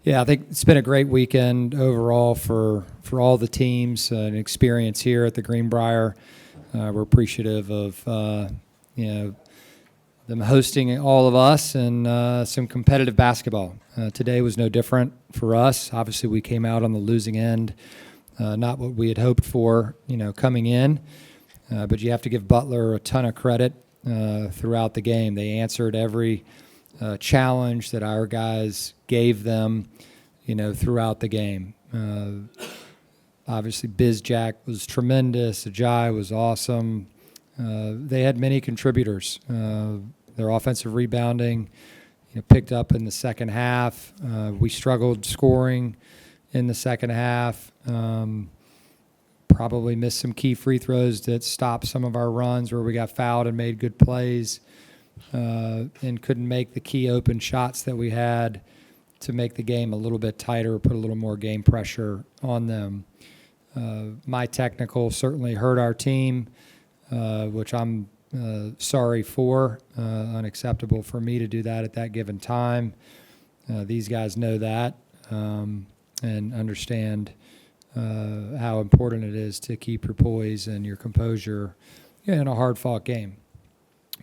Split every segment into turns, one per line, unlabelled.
Yeah, I think it's been a great weekend overall for all the teams, an experience here at the Greenbrier. We're appreciative of them hosting all of us and some competitive basketball. Today was no different for us. Obviously, we came out on the losing end, not what we had hoped for, coming in. But you have to give Butler a ton of credit throughout the game. They answered every challenge that our guys gave them, throughout the game. Obviously, Bizjack was tremendous. Ajay was awesome. They had many contributors. Their offensive rebounding, picked up in the second half. We struggled scoring in the second half. Probably missed some key free throws that stopped some of our runs where we got fouled and made good plays, and couldn't make the key open shots that we had to make the game a little bit tighter, put a little more game pressure on them. My technical certainly hurt our team, which I'm sorry for. Unacceptable for me to do that at that given time. These guys know that and understand how important it is to keep your poise and your composure in a hard-fought game.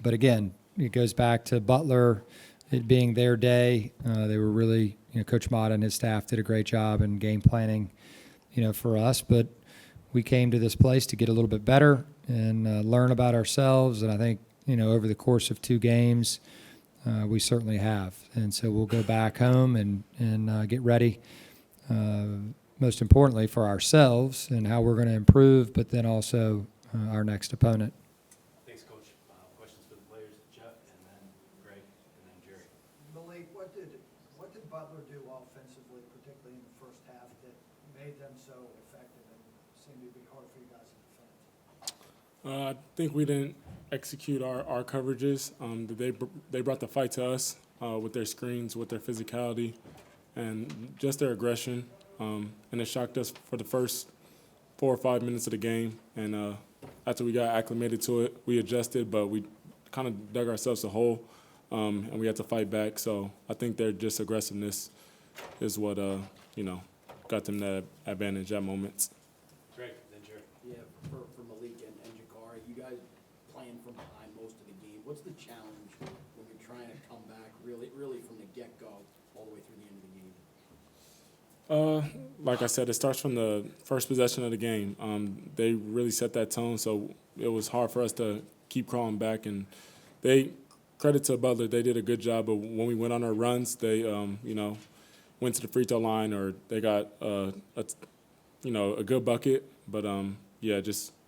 But again, it goes back to Butler, it being their day. They were really, Coach Mata and his staff did a great job in game planning, for us. But we came to this place to get a little bit better and learn about ourselves. And I think, over the course of 2 games, we certainly have. And so we'll go back home and get ready, most importantly for ourselves and how we're going to improve, but then also our next opponent.
Thanks, Coach. Questions for the players, Jeff, and then Greg, and then Jerry.
Malik, what did Butler do offensively, particularly in the first half, that made them so effective and seemed to be hard for you guys to defend?
I think we didn't execute our coverages. They brought the fight to us with their screens, with their physicality, and just their aggression. And it shocked us for the first 4 or 5 minutes of the game. And after we got acclimated to it, we adjusted, but we kind of dug ourselves a hole, and we had to fight back. So I think their just aggressiveness is what got them that advantage at moments.
Greg, then Jerry.
Yeah, for Malik and Jakar, you guys playing from behind most of the game. What's the challenge when you're trying to come back really from the get-go all the way through the end of the game?
Like I said, it starts from the first possession of the game. They really set that tone, so it was hard for us to keep crawling back. And credit to Butler, they did a good job. But when we went on our runs, they, went to the free throw line or they got a good bucket. But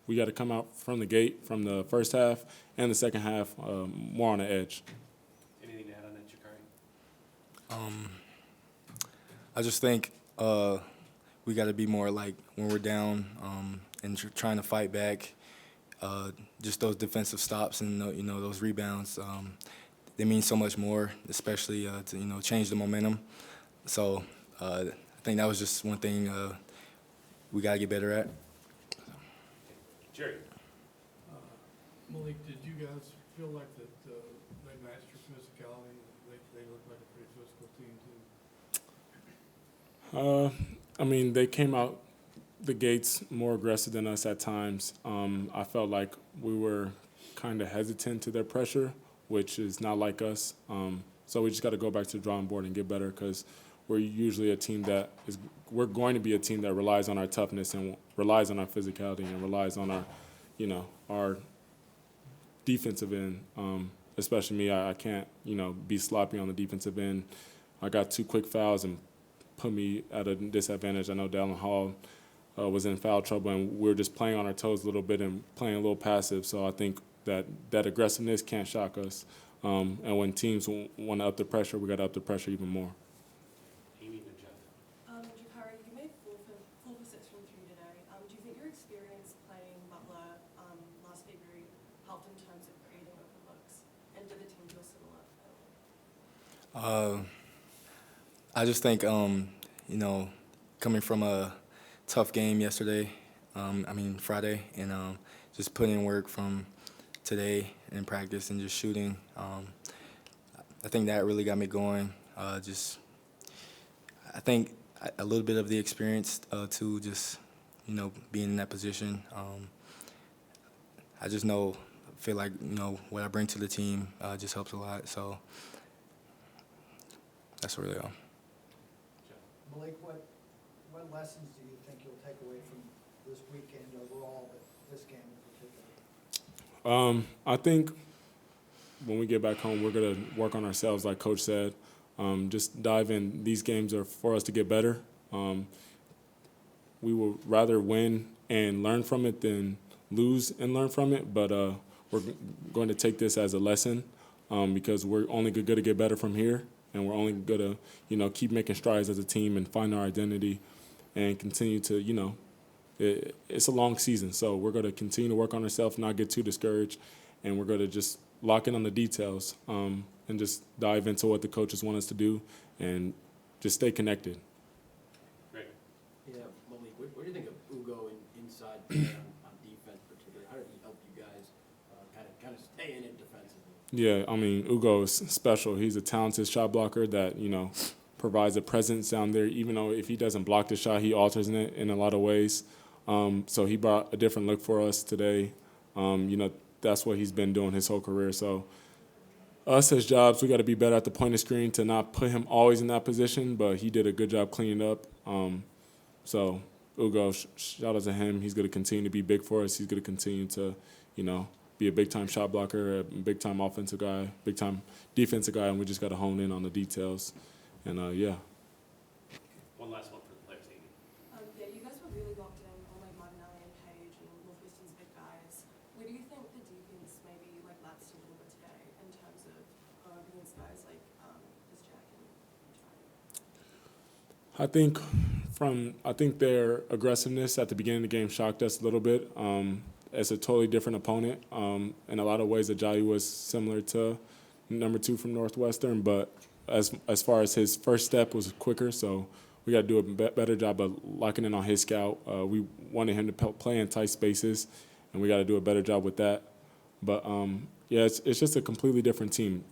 we got to come out from the gate from the first half and the second half more on the edge.
Anything to add on that, Jakari?
I just think we got to be more like when we're down and trying to fight back. Just those defensive stops and those rebounds, they mean so much more, especially to change the momentum. So I think that was just one thing we got to get better at.
Jerry.
Malik, did you guys feel like that they matched your physicality? They look like a pretty physical team, too.
They came out the gates more aggressive than us at times. I felt like we were kind of hesitant to their pressure, which is not like us. So we just got to go back to the drawing board and get better because we're usually we're going to be a team that relies on our toughness and relies on our physicality and relies on our defensive end. Especially me, I can't, be sloppy on the defensive end. I got 2 quick fouls and put me at a disadvantage. I know Dallin Hall was in foul trouble, and we were just playing on our toes a little bit and playing a little passive. So I think that aggressiveness can't shock us. And when teams want to up the pressure, we got to up the pressure even more.
Amy and Jeff.
Jakari, you made 4 for 6 from 3 today. Do you think your experience playing Butler last February helped in terms of creating open looks? And did the team do a similar?
I just think, coming from a tough game yesterday, Friday, and just putting in work from today in practice and just shooting, I think that really got me going. I think a little bit of the experience too, just being in that position. I just feel like what I bring to the team just helps a lot. So that's really all.
Malik, what lessons do you think you'll take away from this weekend overall, but this game in particular?
I think when we get back home, we're going to work on ourselves, like Coach said. Just dive in. These games are for us to get better. We would rather win and learn from it than lose and learn from it, but we're going to take this as a lesson because we're only going to get better from here, and we're only going to, keep making strides as a team and find our identity and continue to, it's a long season, so we're going to continue to work on ourselves, not get too discouraged, and we're going to just lock in on the details and just dive into what the coaches want us to do and just stay connected.
Great.
Yeah, Malik, what do you think of Ugo inside on defense particularly? How did he help you guys kind of stay in it defensively?
Yeah, I mean, Ugo is special. He's a talented shot blocker that, provides a presence down there. Even though if he doesn't block the shot, he alters it in a lot of ways. So he brought a different look for us today. That's what he's been doing his whole career. So us as jobs, we got to be better at the point of screen to not put him always in that position, but he did a good job cleaning up. So Ugo, shout out to him. He's going to continue to be big for us. He's going to continue to, be a big-time shot blocker, a big-time offensive guy, big-time defensive guy, and we just got to hone in on the details. And, yeah.
One last one for the players, Amy.
Yeah, you guys were really locked in on like Martinelli and Page and Northwestern's big guys. Where do you think the defense maybe lapsed a little bit today in terms of against guys like Jack and Charlie?
I think their aggressiveness at the beginning of the game shocked us a little bit. It's a totally different opponent. In a lot of ways, Ajayi was similar to number 2 from Northwestern, but as far as his first step was quicker, so we got to do a better job of locking in on his scout. We wanted him to play in tight spaces, and we got to do a better job with that. But, yeah, it's just a completely different team.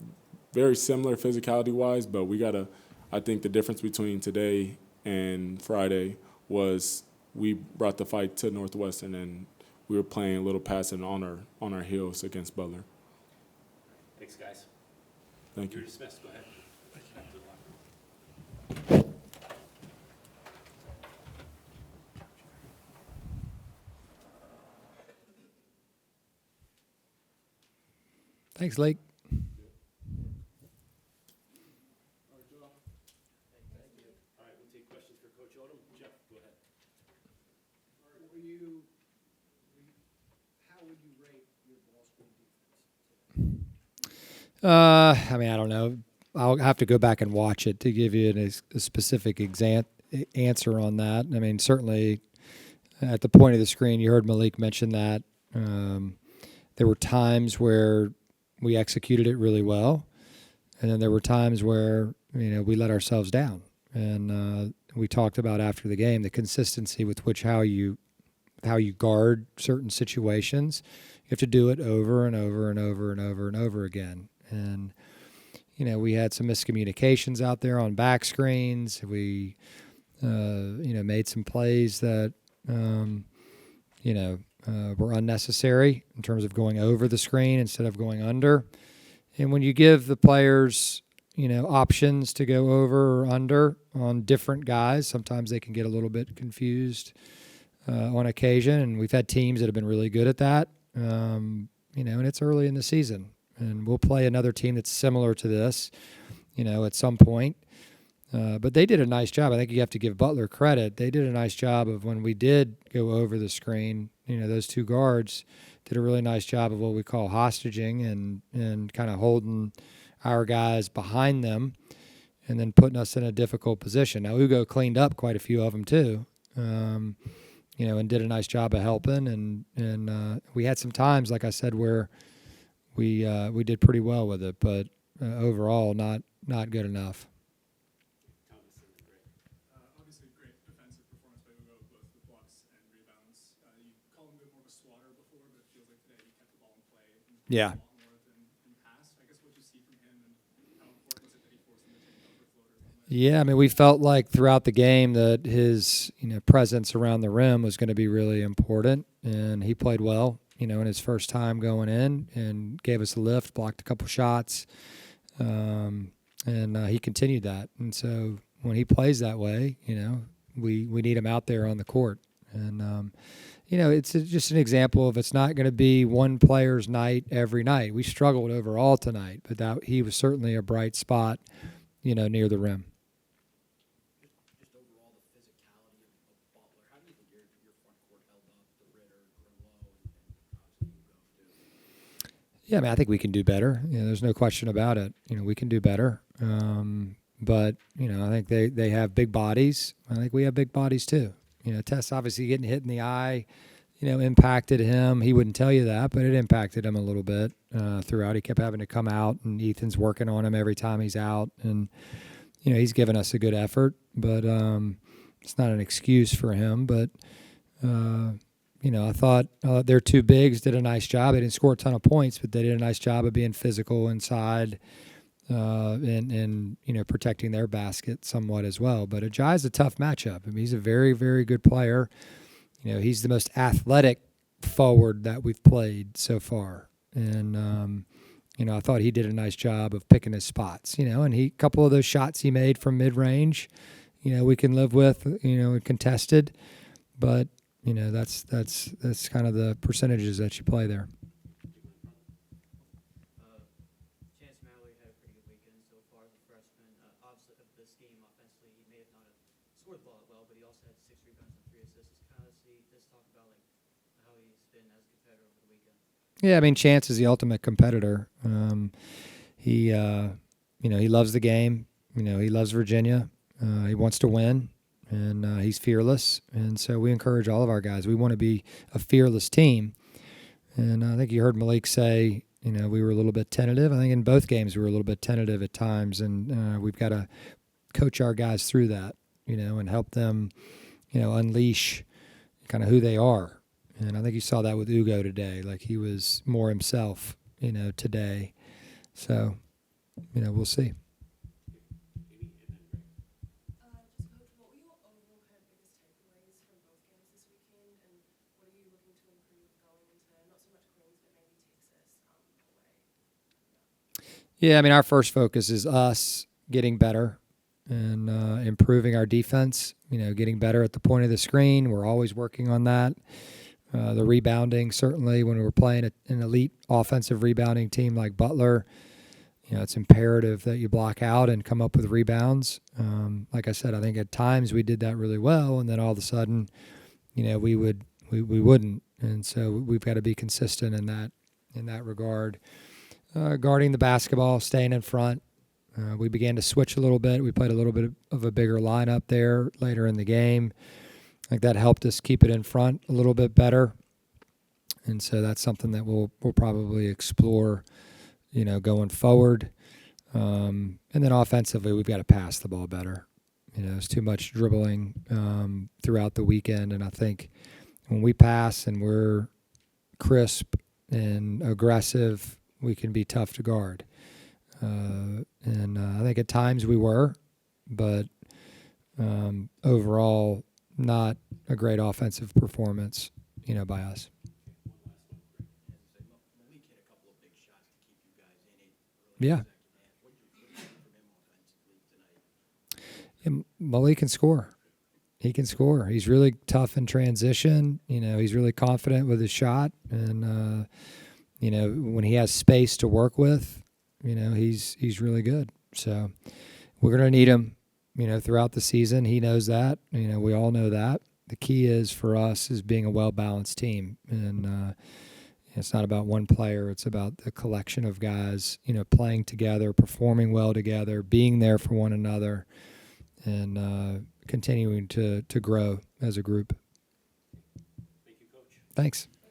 Very similar physicality-wise, but I think the difference between today and Friday was we brought the fight to Northwestern, and we were playing a little passive on our heels against Butler.
Thanks, guys.
Thank
You're
you.
dismissed. Go ahead. Back to the locker room.
Thanks, Lake.
All right, we'll take questions for Coach Odom. Jeff, go ahead.
How would you rate your ball screen defense?
I mean, I don't know. I'll have to go back and watch it to give you a specific answer on that. I mean, certainly at the point of the screen, you heard Malik mention that. There were times where we executed it really well, and then there were times where we let ourselves down. And we talked about after the game the consistency with which how you guard certain situations. You have to do it over and over and over and over and over again. And we had some miscommunications out there on back screens. We made some plays that were unnecessary in terms of going over the screen instead of going under. And when you give the players options to go over or under on different guys, sometimes they can get a little bit confused on occasion. And we've had teams that have been really good at that, and it's early in the season. And we'll play another team that's similar to this, at some point. But they did a nice job. I think you have to give Butler credit. They did a nice job of when we did go over the screen, those 2 guards did a really nice job of what we call hostaging and kind of holding our guys behind them and then putting us in a difficult position. Now, Ugo cleaned up quite a few of them too, and did a nice job of helping. And we had some times, like I said, where we did pretty well with it, but overall not good enough.
Obviously, great defensive performance by Ugo, both the blocks and rebounds. You called him a bit more of a swatter before, but it feels like today he kept the ball in play
Yeah.
a lot more than in past. I guess what you see from him and how important was it that he forced him to take over floaters on
Yeah, I mean, we felt like throughout the game that his presence around the rim was going to be really important, and he played well. In his first time going in, and gave us a lift, blocked a couple shots, and he continued that. And so when he plays that way, we need him out there on the court. And it's just an example of it's not going to be one player's night every night. We struggled overall tonight, but he was certainly a bright spot, near the rim.
Just overall, the physicality of Butler, how do you think your front court held up, the Ritter, Grimlow, and obviously Hugo, too?
Yeah, I mean, I think we can do better. There's no question about it. We can do better. But I think they have big bodies. I think we have big bodies too. Tess obviously getting hit in the eye, impacted him. He wouldn't tell you that, but it impacted him a little bit throughout. He kept having to come out, and Ethan's working on him every time he's out. And, he's given us a good effort, but it's not an excuse for him. But, I thought their two bigs did a nice job. They didn't score a ton of points, but they did a nice job of being physical inside and protecting their basket somewhat as well. But Ajay's a tough matchup. I mean, he's a very, very good player. He's the most athletic forward that we've played so far. And, I thought he did a nice job of picking his spots, and a couple of those shots he made from mid-range, we can live with, contested. But, that's kind of the percentages that you play there.
Chance Mallory had a pretty good weekend so far as a freshman. Obviously, of this game offensively, he may have not have scored the ball well, but he also had 6 rebounds and 3 assists. Just kind of talk about how he's been as a competitor over the weekend.
Yeah, I mean, Chance is the ultimate competitor. He loves the game. He loves Virginia. He wants to win, and he's fearless. And so we encourage all of our guys. We want to be a fearless team. And I think you heard Malik say, we were a little bit tentative. I think in both games we were a little bit tentative at times, and we've got to coach our guys through that, and help them, unleash kind of who they are. And I think you saw that with Hugo today. Like, he was more himself, today. So, we'll see.
Just Coach, what were your overall kind of biggest takeaways from both games this weekend, and what are you looking to improve going into not so much Queens, but maybe Texas away?
Yeah, I mean, our first focus is us getting better and improving our defense, getting better at the point of the screen. We're always working on that. The rebounding, certainly when we're playing an elite offensive rebounding team like Butler, it's imperative that you block out and come up with rebounds. Like I said, I think at times we did that really well, and then all of a sudden, we wouldn't. And so we've got to be consistent in that regard. Guarding the basketball, staying in front. We began to switch a little bit. We played a little bit of a bigger lineup there later in the game. I think that helped us keep it in front a little bit better. And so that's something that we'll probably explore, going forward. And then offensively, we've got to pass the ball better. There's too much dribbling throughout the weekend. And I think when we pass and we're crisp and aggressive, we can be tough to guard. And I think at times we were, but overall, not a great offensive performance, by us.
Malik hit a couple of big shots to keep you guys in it.
Yeah.
What did you see from him offensively tonight?
Yeah, Malik can score. He can score. He's really tough in transition. He's really confident with his shot. And, when he has space to work with, he's really good. So we're going to need him, throughout the season. He knows that. We all know that. The key is for us is being a well-balanced team. And it's not about one player. It's about the collection of guys, playing together, performing well together, being there for one another, and continuing to grow as a group.
Thank you, Coach.
Thanks.